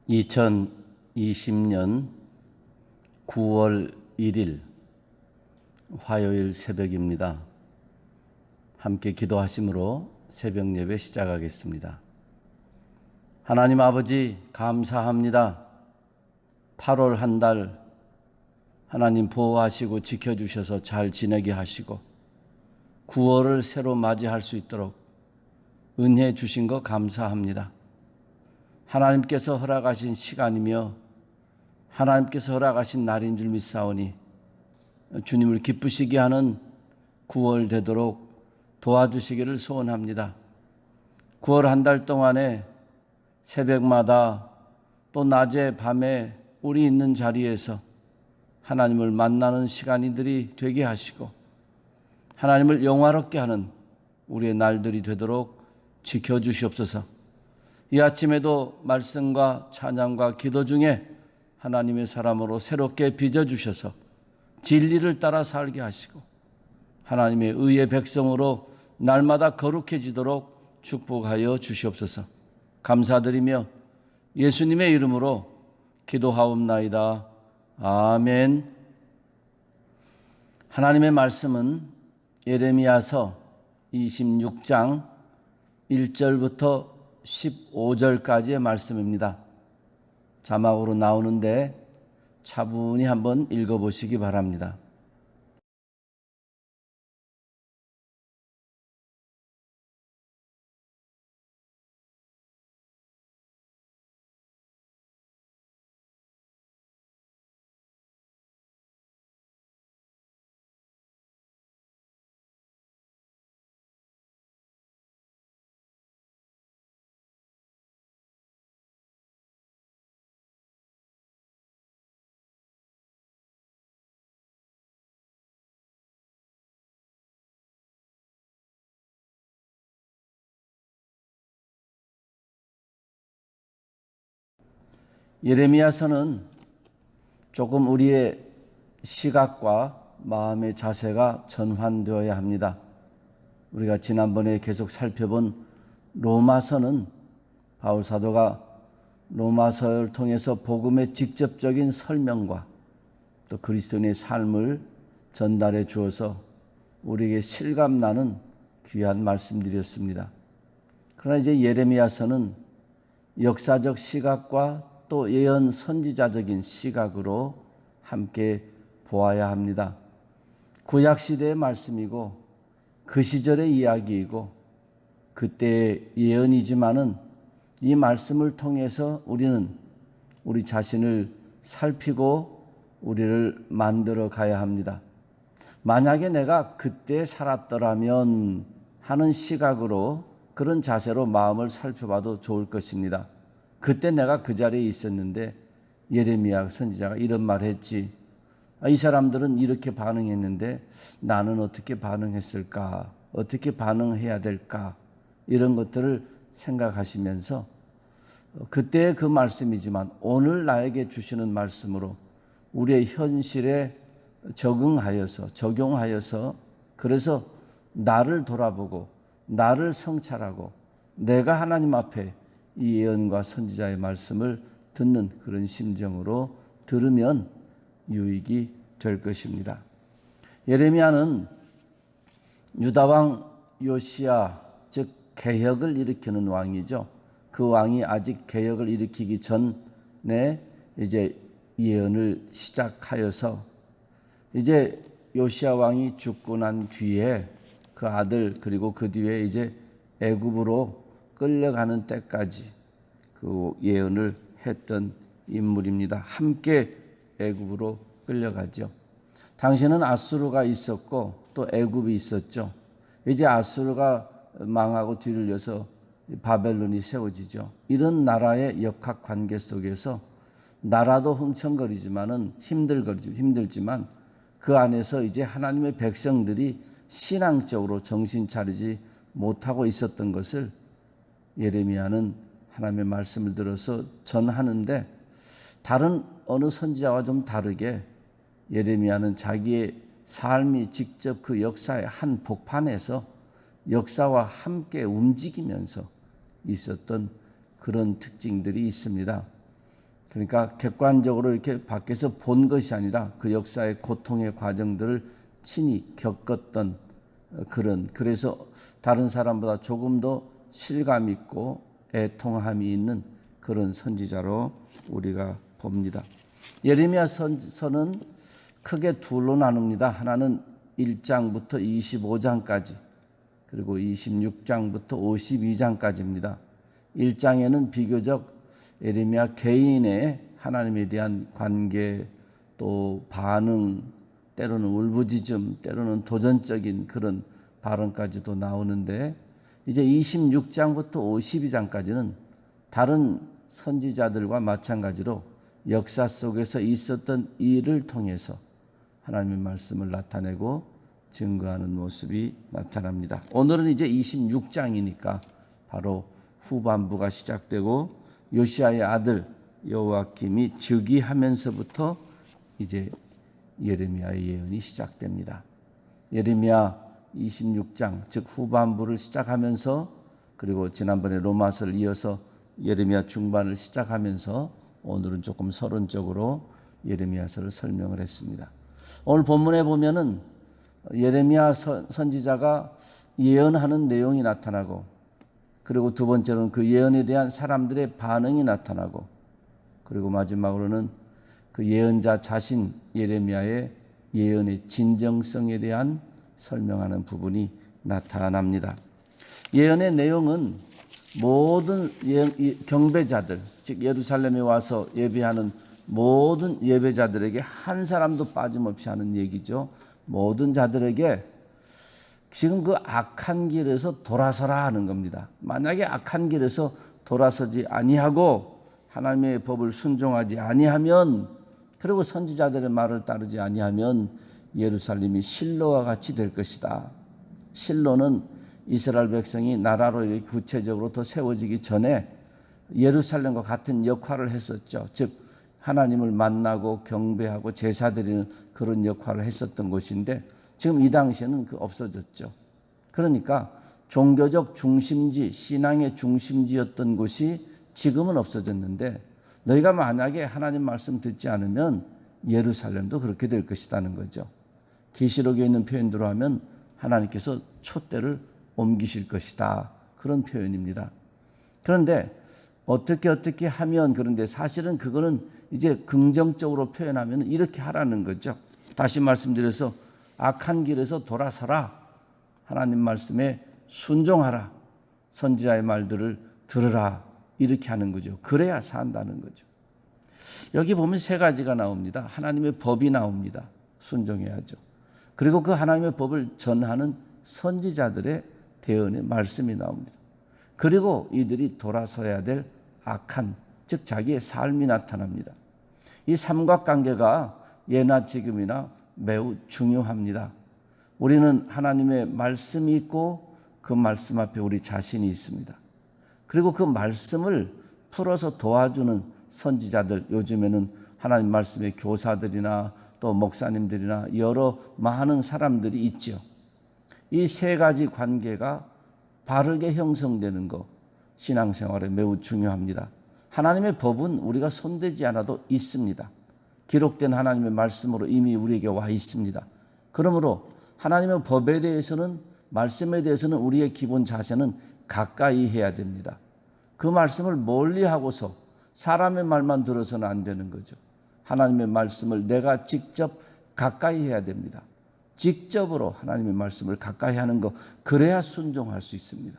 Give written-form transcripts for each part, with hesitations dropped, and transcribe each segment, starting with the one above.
2020년 9월 1일 화요일 새벽입니다. 함께 기도하심으로 새벽 예배 시작하겠습니다. 하나님 아버지 감사합니다. 8월 한 달 하나님 보호하시고 지켜주셔서 잘 지내게 하시고 9월을 새로 맞이할 수 있도록 은혜 주신 거 감사합니다. 하나님께서 허락하신 시간이며 하나님께서 허락하신 날인 줄 믿사오니 주님을 기쁘시게 하는 9월 되도록 도와주시기를 소원합니다. 9월 한 달 동안에 새벽마다 또 낮에 밤에 우리 있는 자리에서 하나님을 만나는 시간이들이 되게 하시고 하나님을 영화롭게 하는 우리의 날들이 되도록 지켜주시옵소서. 이 아침에도 말씀과 찬양과 기도 중에 하나님의 사람으로 새롭게 빚어주셔서 진리를 따라 살게 하시고 하나님의 의의 백성으로 날마다 거룩해지도록 축복하여 주시옵소서. 감사드리며 예수님의 이름으로 기도하옵나이다. 아멘. 하나님의 말씀은 예레미야서 26장 1절부터 15절까지의 말씀입니다. 자막으로 나오는데 차분히 한번 읽어보시기 바랍니다. 예레미야서는 조금 우리의 시각과 마음의 자세가 전환되어야 합니다. 우리가 지난번에 계속 살펴본 로마서는 바울 사도가 로마서를 통해서 복음의 직접적인 설명과 또 그리스도인의 삶을 전달해 주어서 우리에게 실감나는 귀한 말씀들이었습니다. 그러나 이제 예레미야서는 역사적 시각과 또 예언 선지자적인 시각으로 함께 보아야 합니다. 구약 시대의 말씀이고 그 시절의 이야기이고 그때의 예언이지만은 이 말씀을 통해서 우리는 우리 자신을 살피고 우리를 만들어 가야 합니다. 만약에 내가 그때 살았더라면 하는 시각으로 그런 자세로 마음을 살펴봐도 좋을 것입니다. 그때 내가 그 자리에 있었는데 예레미야 선지자가 이런 말을 했지. 이 사람들은 이렇게 반응했는데 나는 어떻게 반응했을까? 어떻게 반응해야 될까? 이런 것들을 생각하시면서 그때의 그 말씀이지만 오늘 나에게 주시는 말씀으로 우리의 현실에 적용하여서 그래서 나를 돌아보고 나를 성찰하고 내가 하나님 앞에 이 예언과 선지자의 말씀을 듣는 그런 심정으로 들으면 유익이 될 것입니다. 예레미야는 유다왕 요시야, 즉 개혁을 일으키는 왕이죠. 그 왕이 아직 개혁을 일으키기 전에 이제 예언을 시작하여서 이제 요시야 왕이 죽고 난 뒤에 그 아들 그리고 그 뒤에 이제 애굽으로 끌려가는 때까지 그 예언을 했던 인물입니다. 함께 애굽으로 끌려가죠. 당시에는 아수르가 있었고 또 애굽이 있었죠. 이제 아수르가 망하고 뒤를 이어서 바벨론이 세워지죠. 이런 나라의 역학관계 속에서 나라도 흥청거리지만은 힘들지만 그 안에서 이제 하나님의 백성들이 신앙적으로 정신 차리지 못하고 있었던 것을 예레미야는 하나님의 말씀을 들어서 전하는데 다른 어느 선지자와 좀 다르게 예레미야는 자기의 삶이 직접 그 역사의 한 복판에서 역사와 함께 움직이면서 있었던 그런 특징들이 있습니다. 그러니까 객관적으로 이렇게 밖에서 본 것이 아니라 그 역사의 고통의 과정들을 친히 겪었던 그래서 다른 사람보다 조금 더 실감 있고 애통함이 있는 그런 선지자로 우리가 봅니다. 예레미야 서는 크게 둘로 나눕니다. 하나는 1장부터 25장까지, 그리고 26장부터 52장까지입니다. 1장에는 비교적 예레미야 개인의 하나님에 대한 관계, 또 반응, 때로는 울부짖음, 때로는 도전적인 그런 발언까지도 나오는데, 이제 26장부터 52장까지는 다른 선지자들과 마찬가지로 역사 속에서 있었던 일을 통해서 하나님의 말씀을 나타내고 증거하는 모습이 나타납니다. 오늘은 이제 26장이니까 바로 후반부가 시작되고 요시야의 아들 여호야김이 즉위하면서부터 이제 예레미야의 예언이 시작됩니다. 예레미야 26장 즉 후반부를 시작하면서, 그리고 지난번에 로마서를 이어서 예레미야 중반을 시작하면서 오늘은 조금 서론적으로 예레미야서를 설명을 했습니다. 오늘 본문에 보면은 예레미야 선지자가 예언하는 내용이 나타나고, 그리고 두 번째로는 그 예언에 대한 사람들의 반응이 나타나고, 그리고 마지막으로는 그 예언자 자신 예레미야의 예언의 진정성에 대한 설명하는 부분이 나타납니다. 예언의 내용은 모든 경배자들, 즉 예루살렘에 와서 예배하는 모든 예배자들에게 한 사람도 빠짐없이 하는 얘기죠. 모든 자들에게 지금 그 악한 길에서 돌아서라 하는 겁니다. 만약에 악한 길에서 돌아서지 아니하고 하나님의 법을 순종하지 아니하면, 그리고 선지자들의 말을 따르지 아니하면 예루살렘이 실로와 같이 될 것이다. 실로는 이스라엘 백성이 나라로 이렇게 구체적으로 더 세워지기 전에 예루살렘과 같은 역할을 했었죠. 즉 하나님을 만나고 경배하고 제사 드리는 그런 역할을 했었던 곳인데, 지금 이 당시에는 없어졌죠. 그러니까 종교적 중심지, 신앙의 중심지였던 곳이 지금은 없어졌는데, 너희가 만약에 하나님 말씀 듣지 않으면 예루살렘도 그렇게 될 것이라는 거죠. 계시록에 있는 표현대로 하면 하나님께서 촛대를 옮기실 것이다, 그런 표현입니다. 그런데 어떻게 하면, 그런데 사실은 그거는 이제 긍정적으로 표현하면 이렇게 하라는 거죠. 다시 말씀드려서 악한 길에서 돌아서라, 하나님 말씀에 순종하라, 선지자의 말들을 들으라, 이렇게 하는 거죠. 그래야 산다는 거죠. 여기 보면 세 가지가 나옵니다. 하나님의 법이 나옵니다. 순종해야죠. 그리고 그 하나님의 법을 전하는 선지자들의 대언의 말씀이 나옵니다. 그리고 이들이 돌아서야 될 악한, 즉 자기의 삶이 나타납니다. 이 삼각관계가 예나 지금이나 매우 중요합니다. 우리는 하나님의 말씀이 있고 그 말씀 앞에 우리 자신이 있습니다. 그리고 그 말씀을 풀어서 도와주는 선지자들, 요즘에는 하나님 말씀의 교사들이나 또 목사님들이나 여러 많은 사람들이 있죠. 이 세 가지 관계가 바르게 형성되는 것, 신앙생활에 매우 중요합니다. 하나님의 법은 우리가 손대지 않아도 있습니다. 기록된 하나님의 말씀으로 이미 우리에게 와 있습니다. 그러므로 하나님의 법에 대해서는, 말씀에 대해서는 우리의 기본 자세는 가까이 해야 됩니다. 그 말씀을 멀리 하고서 사람의 말만 들어서는 안 되는 거죠. 하나님의 말씀을 내가 직접 가까이 해야 됩니다. 직접으로 하나님의 말씀을 가까이 하는 것, 그래야 순종할 수 있습니다.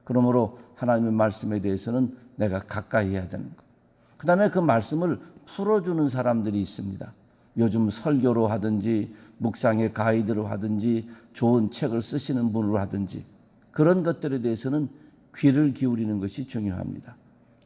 그러므로 하나님의 말씀에 대해서는 내가 가까이 해야 되는 것. 그 다음에 그 말씀을 풀어주는 사람들이 있습니다. 요즘 설교로 하든지 묵상의 가이드로 하든지 좋은 책을 쓰시는 분으로 하든지 그런 것들에 대해서는 귀를 기울이는 것이 중요합니다.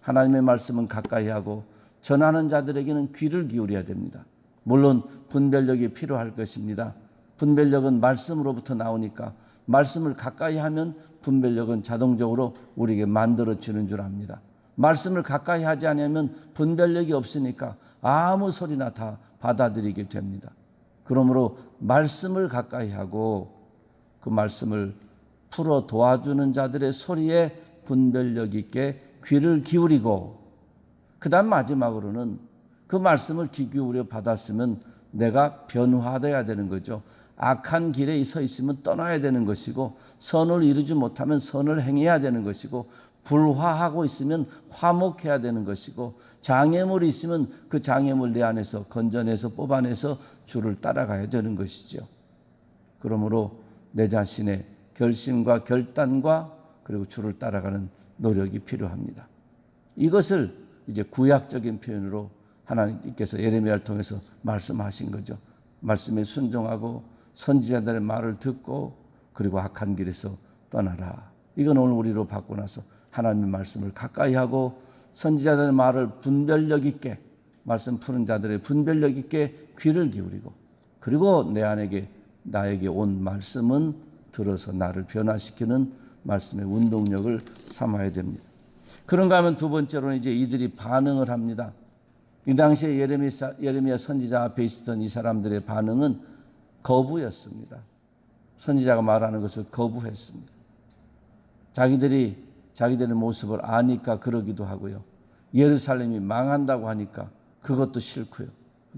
하나님의 말씀은 가까이 하고 전하는 자들에게는 귀를 기울여야 됩니다. 물론 분별력이 필요할 것입니다. 분별력은 말씀으로부터 나오니까 말씀을 가까이 하면 분별력은 자동적으로 우리에게 만들어지는 줄 압니다. 말씀을 가까이 하지 않으면 분별력이 없으니까 아무 소리나 다 받아들이게 됩니다. 그러므로 말씀을 가까이 하고 그 말씀을 풀어 도와주는 자들의 소리에 분별력 있게 귀를 기울이고, 그다음 마지막으로는 그 말씀을 귀 기울여 받았으면 내가 변화되어야 되는 거죠. 악한 길에 서 있으면 떠나야 되는 것이고, 선을 이루지 못하면 선을 행해야 되는 것이고, 불화하고 있으면 화목해야 되는 것이고, 장애물이 있으면 그 장애물 내 안에서 건져내서 뽑아내서 주를 따라가야 되는 것이죠. 그러므로 내 자신의 결심과 결단과 그리고 주를 따라가는 노력이 필요합니다. 이것을 이제 구약적인 표현으로 하나님께서 예레미야를 통해서 말씀하신 거죠. 말씀에 순종하고 선지자들의 말을 듣고 그리고 악한 길에서 떠나라. 이건 오늘 우리로 받고 나서 하나님의 말씀을 가까이 하고 선지자들의 말을 분별력 있게, 말씀 푸는 자들의 분별력 있게 귀를 기울이고, 그리고 내 안에게 나에게 온 말씀은 들어서 나를 변화시키는 말씀의 운동력을 삼아야 됩니다. 그런가 하면 두 번째로는 이제 이들이 반응을 합니다. 이 당시에 예레미야 선지자 앞에 있었던 이 사람들의 반응은 거부였습니다. 선지자가 말하는 것을 거부했습니다. 자기들의 모습을 아니까 그러기도 하고요. 예루살렘이 망한다고 하니까 그것도 싫고요.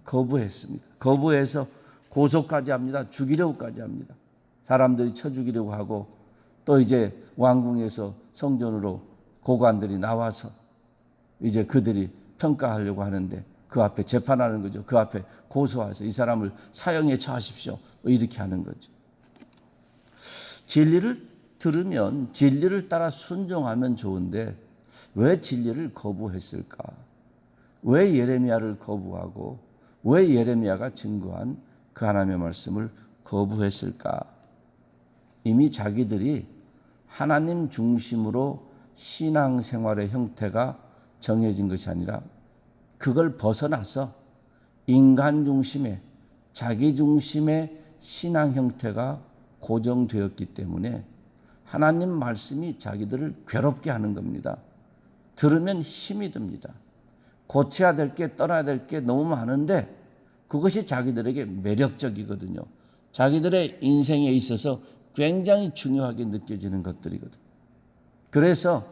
거부했습니다. 거부해서 고소까지 합니다. 죽이려고까지 합니다. 사람들이 쳐 죽이려고 하고, 또 이제 왕궁에서 성전으로 고관들이 나와서 이제 그들이 평가하려고 하는데 그 앞에 재판하는 거죠. 그 앞에 고소해서 이 사람을 사형에 처하십시오. 이렇게 하는 거죠. 진리를 들으면 진리를 따라 순종하면 좋은데 왜 진리를 거부했을까? 왜 예레미야를 거부하고 왜 예레미야가 증거한 그 하나님의 말씀을 거부했을까? 이미 자기들이 하나님 중심으로 신앙생활의 형태가 정해진 것이 아니라 그걸 벗어나서 인간 중심의, 자기 중심의 신앙 형태가 고정되었기 때문에 하나님 말씀이 자기들을 괴롭게 하는 겁니다. 들으면 힘이 듭니다. 고쳐야 될 게, 떠나야 될 게 너무 많은데 그것이 자기들에게 매력적이거든요. 자기들의 인생에 있어서 굉장히 중요하게 느껴지는 것들이거든요. 그래서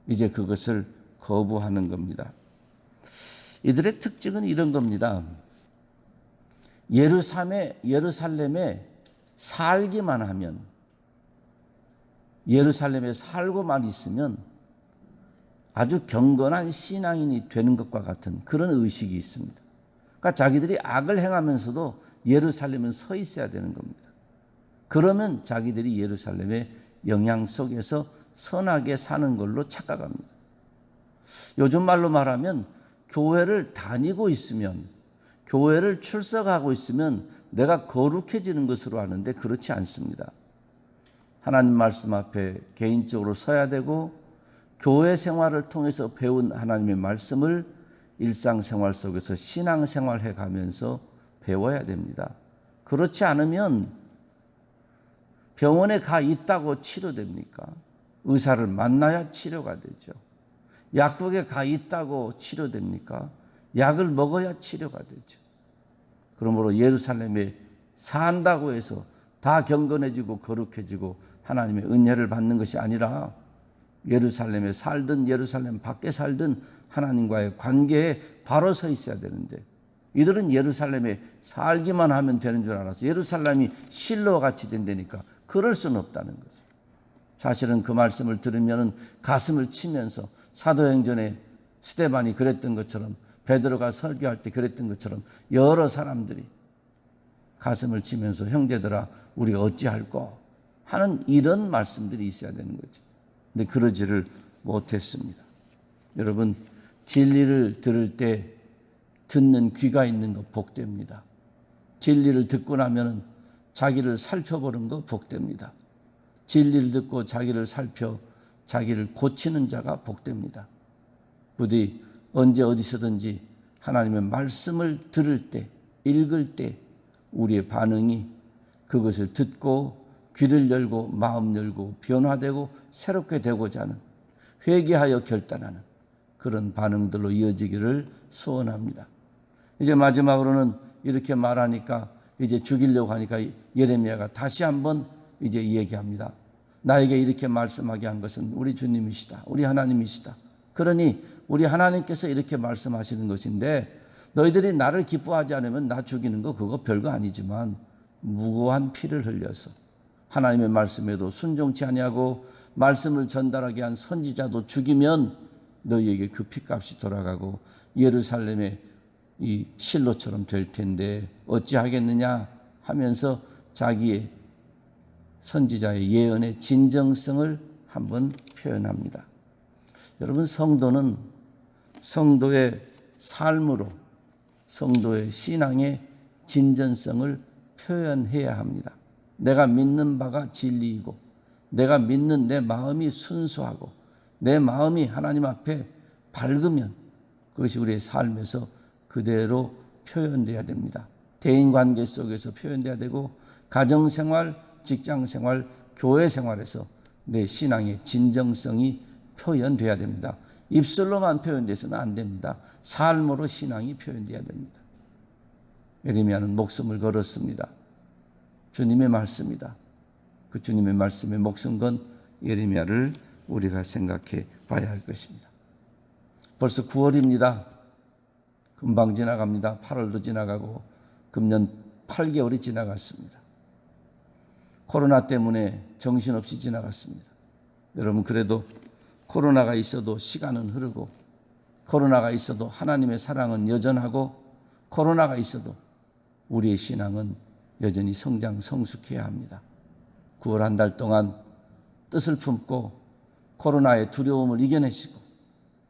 이제 그것을 거부하는 겁니다. 이들의 특징은 이런 겁니다. 예루살렘에 살기만 하면, 예루살렘에 살고만 있으면 아주 경건한 신앙인이 되는 것과 같은 그런 의식이 있습니다. 그러니까 자기들이 악을 행하면서도 예루살렘은 서 있어야 되는 겁니다. 그러면 자기들이 예루살렘의 영향 속에서 선하게 사는 걸로 착각합니다. 요즘 말로 말하면 교회를 다니고 있으면, 교회를 출석하고 있으면 내가 거룩해지는 것으로 아는데 그렇지 않습니다. 하나님 말씀 앞에 개인적으로 서야 되고 교회 생활을 통해서 배운 하나님의 말씀을 일상생활 속에서 신앙생활해 가면서 배워야 됩니다. 그렇지 않으면 병원에 가 있다고 치료됩니까? 의사를 만나야 치료가 되죠. 약국에 가 있다고 치료됩니까? 약을 먹어야 치료가 되죠. 그러므로 예루살렘에 산다고 해서 다 경건해지고 거룩해지고 하나님의 은혜를 받는 것이 아니라 예루살렘에 살든 예루살렘 밖에 살든 하나님과의 관계에 바로 서 있어야 되는데 이들은 예루살렘에 살기만 하면 되는 줄 알아서 예루살렘이 실로와 같이 된다니까 그럴 수는 없다는 거죠. 사실은 그 말씀을 들으면 가슴을 치면서 사도행전에 스데반이 그랬던 것처럼 베드로가 설교할 때 그랬던 것처럼 여러 사람들이 가슴을 치면서 형제들아 우리가 어찌할꼬 하는 이런 말씀들이 있어야 되는 거죠. 근데 그러지를 못했습니다. 여러분 진리를 들을 때 듣는 귀가 있는 거 복됩니다. 진리를 듣고 나면 자기를 살펴보는 거 복됩니다. 진리를 듣고 자기를 살펴 자기를 고치는 자가 복됩니다. 부디 언제 어디서든지 하나님의 말씀을 들을 때, 읽을 때 우리의 반응이 그것을 듣고 귀를 열고 마음 열고 변화되고 새롭게 되고자 하는 회개하여 결단하는 그런 반응들로 이어지기를 소원합니다. 이제 마지막으로는 이렇게 말하니까 이제 죽이려고 하니까 예레미야가 다시 한번 이제 얘기합니다. 나에게 이렇게 말씀하게 한 것은 우리 주님이시다. 우리 하나님이시다. 그러니 우리 하나님께서 이렇게 말씀하시는 것인데, 너희들이 나를 기뻐하지 않으면 나 죽이는 거 그거 별거 아니지만 무고한 피를 흘려서 하나님의 말씀에도 순종치 아니하고 말씀을 전달하게 한 선지자도 죽이면 너희에게 그 피값이 돌아가고 예루살렘의 이 실로처럼 될 텐데 어찌하겠느냐 하면서 자기의 선지자의 예언의 진정성을 한번 표현합니다. 여러분, 성도는 성도의 삶으로 성도의 신앙의 진전성을 표현해야 합니다. 내가 믿는 바가 진리이고 내가 믿는 내 마음이 순수하고 내 마음이 하나님 앞에 밝으면 그것이 우리의 삶에서 그대로 표현돼야 됩니다. 대인관계 속에서 표현돼야 되고 가정생활, 직장생활, 교회생활에서 내 신앙의 진정성이 표현돼야 됩니다. 입술로만 표현돼서는 안 됩니다. 삶으로 신앙이 표현돼야 됩니다. 예레미야는 목숨을 걸었습니다. 주님의 말씀이다. 그 주님의 말씀에 목숨 건 예레미야를 우리가 생각해 봐야 할 것입니다. 벌써 9월입니다. 금방 지나갑니다. 8월도 지나가고 금년 8개월이 지나갔습니다. 코로나 때문에 정신없이 지나갔습니다. 여러분, 그래도 코로나가 있어도 시간은 흐르고 코로나가 있어도 하나님의 사랑은 여전하고 코로나가 있어도 우리의 신앙은 여전히 성장 성숙해야 합니다. 9월 한 달 동안 뜻을 품고 코로나의 두려움을 이겨내시고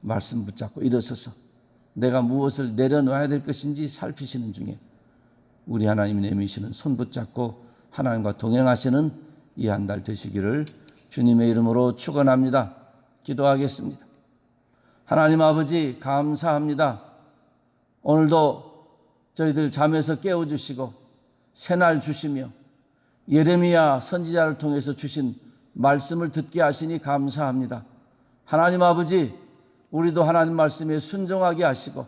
말씀 붙잡고 일어서서 내가 무엇을 내려놓아야 될 것인지 살피시는 중에 우리 하나님이 내미시는 손 붙잡고 하나님과 동행하시는 이 한 달 되시기를 주님의 이름으로 축원합니다. 기도하겠습니다. 하나님 아버지, 감사합니다. 오늘도 저희들 잠에서 깨워주시고 새날 주시며 예레미야 선지자를 통해서 주신 말씀을 듣게 하시니 감사합니다. 하나님 아버지, 우리도 하나님 말씀에 순종하게 하시고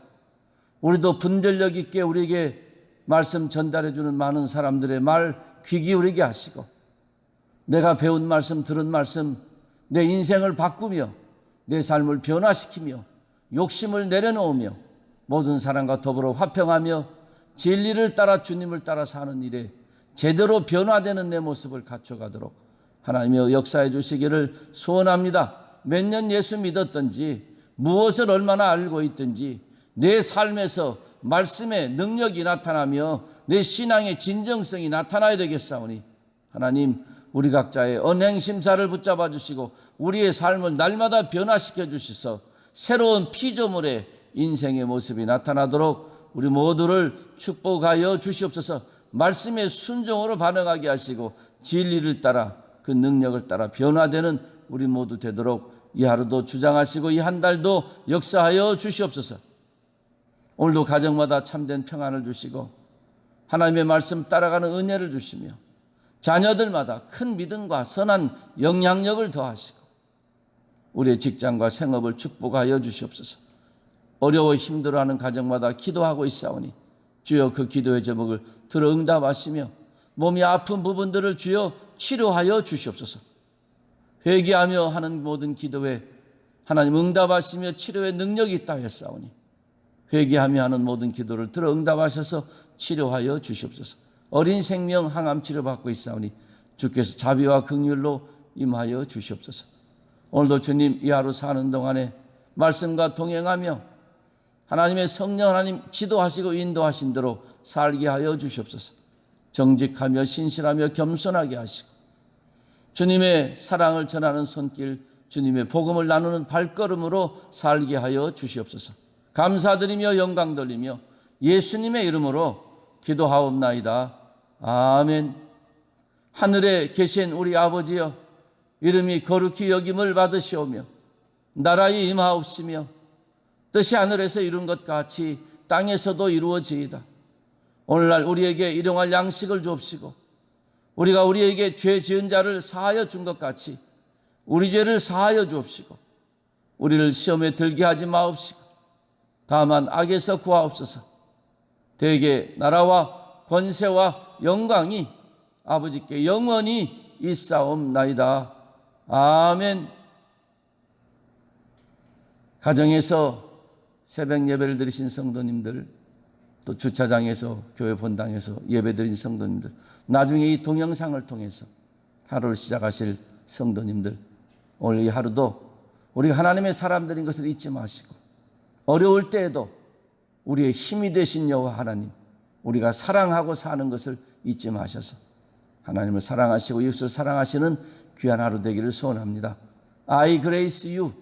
우리도 분별력 있게 우리에게 말씀 전달해 주는 많은 사람들의 말 귀 기울이게 하시고 내가 배운 말씀, 들은 말씀, 내 인생을 바꾸며 내 삶을 변화시키며 욕심을 내려놓으며 모든 사람과 더불어 화평하며 진리를 따라 주님을 따라 사는 일에 제대로 변화되는 내 모습을 갖춰가도록 하나님의 역사해 주시기를 소원합니다. 몇 년 예수 믿었든지 무엇을 얼마나 알고 있든지 내 삶에서 말씀의 능력이 나타나며 내 신앙의 진정성이 나타나야 되겠사오니 하나님, 우리 각자의 언행심사를 붙잡아 주시고 우리의 삶을 날마다 변화시켜 주셔서 새로운 피조물의 인생의 모습이 나타나도록 우리 모두를 축복하여 주시옵소서. 말씀의 순종으로 반응하게 하시고 진리를 따라 그 능력을 따라 변화되는 우리 모두 되도록 이 하루도 주장하시고 이 한 달도 역사하여 주시옵소서. 오늘도 가정마다 참된 평안을 주시고 하나님의 말씀 따라가는 은혜를 주시며 자녀들마다 큰 믿음과 선한 영향력을 더하시고 우리의 직장과 생업을 축복하여 주시옵소서. 어려워 힘들어하는 가정마다 기도하고 있사오니 주여 그 기도의 제목을 들어 응답하시며 몸이 아픈 부분들을 주여 치료하여 주시옵소서. 회개하며 하는 모든 기도에 하나님 응답하시며 치료의 능력이 있다 했사오니 회개하며 하는 모든 기도를 들어 응답하셔서 치료하여 주시옵소서. 어린 생명 항암 치료받고 있사오니 주께서 자비와 긍휼로 임하여 주시옵소서. 오늘도 주님 이 하루 사는 동안에 말씀과 동행하며 하나님의 성령 하나님 지도하시고 인도하신 대로 살게 하여 주시옵소서. 정직하며 신실하며 겸손하게 하시고 주님의 사랑을 전하는 손길, 주님의 복음을 나누는 발걸음으로 살게 하여 주시옵소서. 감사드리며 영광 돌리며 예수님의 이름으로 기도하옵나이다. 아멘. 하늘에 계신 우리 아버지여, 이름이 거룩히 여김을 받으시오며 나라에 임하옵시며 뜻이 하늘에서 이룬 것 같이 땅에서도 이루어지이다. 오늘날 우리에게 일용할 양식을 주옵시고 우리가 우리에게 죄 지은 자를 사하여 준 것 같이 우리 죄를 사하여 주옵시고 우리를 시험에 들게 하지 마옵시고 다만 악에서 구하옵소서. 대개 나라와 권세와 영광이 아버지께 영원히 있사옵나이다. 아멘. 가정에서 새벽 예배를 드리신 성도님들, 또 주차장에서 교회 본당에서 예배드린 성도님들, 나중에 이 동영상을 통해서 하루를 시작하실 성도님들, 오늘 이 하루도 우리가 하나님의 사람들인 것을 잊지 마시고 어려울 때에도 우리의 힘이 되신 여호와 하나님, 우리가 사랑하고 사는 것을 잊지 마셔서 하나님을 사랑하시고 이웃을 사랑하시는 귀한 하루 되기를 소원합니다. I grace you.